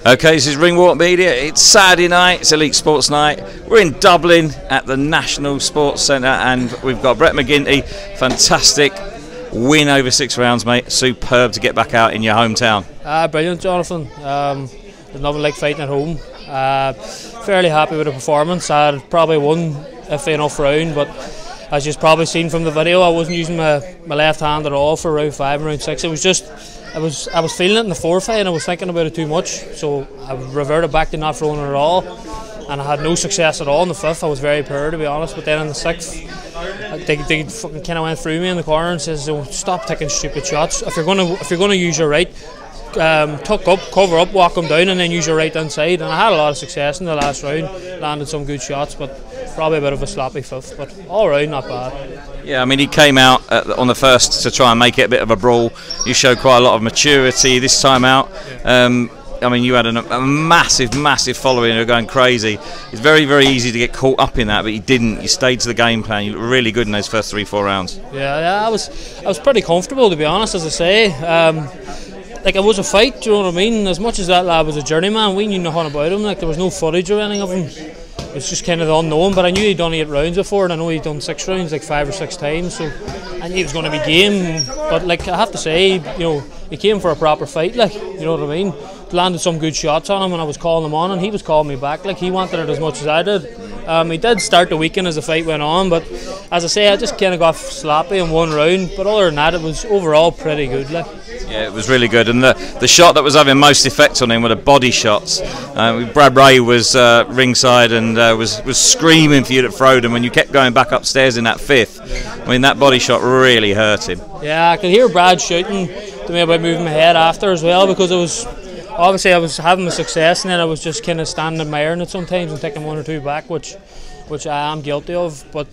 Okay, this is Ringwalk Media. It's Saturday night, it's Elite Sports Night. We're in Dublin at the National Sports Centre, and we've got Brett Mcginty. Fantastic win over 6 rounds, mate. Superb to get back out in your hometown. Brilliant, Jonathan. There's nothing like fighting at home. Fairly happy with the performance. I had probably won iffy enough round, but as you've probably seen from the video, I wasn't using my left hand at all for round 5 and round 6. It was just, I was feeling it in the 4th fight, and I was thinking about it too much, so I reverted back to not throwing it at all, and I had no success at all in the 5th. I was very poor, to be honest. But then in the 6th, they fucking kind of went through me in the corner and says, "Oh, stop taking stupid shots. If you're gonna use your right, tuck up, cover up, walk them down, and then use your right inside." And I had a lot of success in the last round, landed some good shots, but probably a bit of a sloppy 5th. But all round, not bad. Yeah, I mean, he came out on the 1st to try and make it a bit of a brawl. You showed quite a lot of maturity this time out. I mean, you had a massive following who were going crazy. It's very, very easy to get caught up in that, but you didn't. You stayed to the game plan. You looked really good in those first 3-4 rounds. Yeah, I was pretty comfortable, to be honest, as I say. Like, it was a fight, do you know what I mean? As much as that lad was a journeyman, we knew nothing about him. Like, there was no footage or anything of him. It was just kind of the unknown, but I knew he'd done 8 rounds before, and I know he'd done 6 rounds like 5 or 6 times, so I knew he was going to be game. But like, I have to say, you know, he came for a proper fight, like, you know what I mean? Landed some good shots on him, and I was calling him on, and he was calling me back. Like, he wanted it as much as I did. He did start the weekend as the fight went on, but as I say, I just kind of got sloppy in 1 round. But other than that, it was overall pretty good. Like. Yeah, it was really good, and the shot that was having most effect on him were the body shots. Brad Ray was ringside and was screaming for you to throw them when you kept going back upstairs in that 5th. I mean, that body shot really hurt him. Yeah, I could hear Brad shouting to me about moving my head after as well, because it was obviously I was having the success, and then I was just kind of standing admiring it sometimes and taking 1 or 2 back, which I am guilty of. But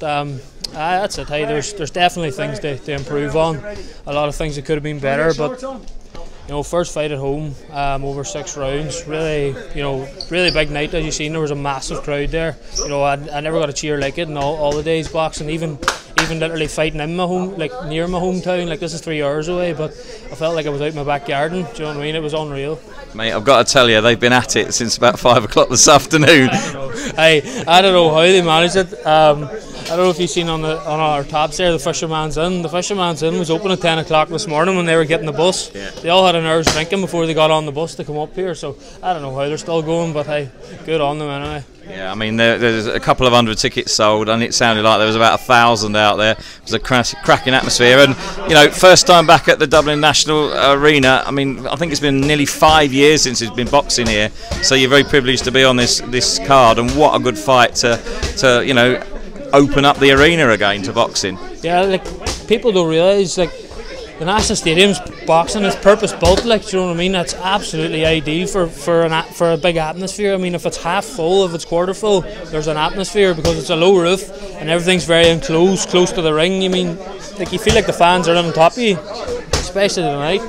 that's it. Hey, there's definitely things to improve on. A lot of things that could have been better, but you know, first fight at home, over 6 rounds, really, you know, really big night. As you seen, there was a massive crowd there. You know, I never got a cheer like it in all the days boxing, even literally fighting in my home, like near my hometown. Like, this is 3 hours away, but I felt like I was out in my back garden. Do you know what I mean? It was unreal. Mate, I've got to tell you, they've been at it since about 5 o'clock this afternoon. I don't know how they managed it. I don't know if you've seen on our tabs there, the Fisherman's Inn. The Fisherman's Inn was open at 10 o'clock this morning when they were getting the bus. Yeah. They all had an hour's drinking before they got on the bus to come up here, so I don't know how they're still going, but hey, good on them anyway. Yeah, I mean, there's a couple of 100 tickets sold, and it sounded like there was about 1,000 out there. It was a cracking atmosphere, and you know, first time back at the Dublin National Arena. I mean, I think it's been nearly 5 years since it's been boxing here, so you're very privileged to be on this card, and what a good fight to you know, open up the arena again to boxing. Yeah, like, people don't realise, like, the National Stadium's boxing is purpose built, like, do you know what I mean? That's absolutely ideal for a big atmosphere. I mean, if it's half full, if it's quarter full, there's an atmosphere because it's a low roof and everything's very enclosed, close to the ring. You mean, like, you feel like the fans are on top of you, especially tonight.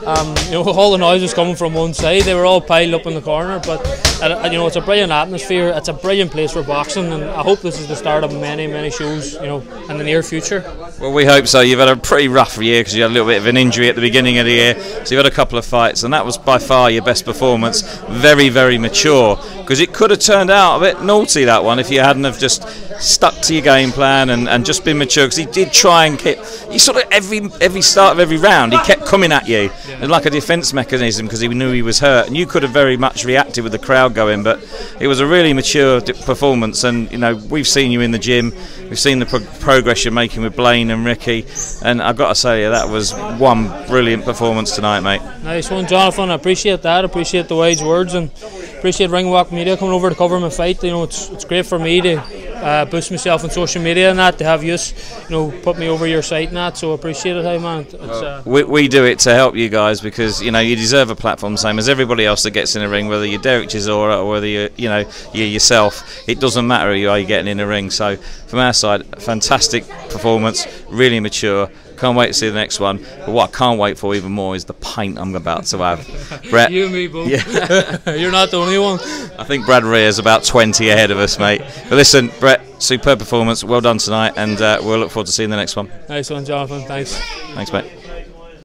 You know, all the noise was coming from one side. They were all piled up in the corner, but you know, it's a brilliant atmosphere. It's a brilliant place for boxing, and I hope this is the start of many shows, you know, in the near future. Well, we hope so. You've had a pretty rough year because you had a little bit of an injury at the beginning of the year, so you've had a couple of fights, and that was by far your best performance. Very mature, because it could have turned out a bit naughty, that one, if you hadn't have just stuck to your game plan and just been mature, because he did try and keep, he sort of every start of every round he kept coming at you, like a defence mechanism, because he knew he was hurt, and you could have very much reacted with the crowd going. But it was a really mature performance, and you know, we've seen you in the gym, we've seen the progress you're making with Blaine and Ricky, and I've got to say, that was one brilliant performance tonight, mate. Nice one, Jonathan. I appreciate that. I appreciate the wise words, and appreciate Ringwalk Media coming over to cover my fight. You know, it's great for me to boost myself on social media and that, to have you know, put me over your site and that, so I appreciate it. Hey, man, we do it to help you guys, because you know, you deserve a platform, same as everybody else that gets in the ring, whether you're Derek Chisora or whether you're yourself. It doesn't matter who you are, you're getting in the ring. So from our side, fantastic performance, really mature. Can't wait to see the next one. But what I can't wait for even more is the pint I'm about to have. Brett, you and me both. Yeah. You're not the only one. I think Brad Rea is about 20 ahead of us, mate. But listen, Brett, superb performance. Well done tonight, and we'll look forward to seeing the next one. Nice one, Jonathan. Thanks. Thanks, mate.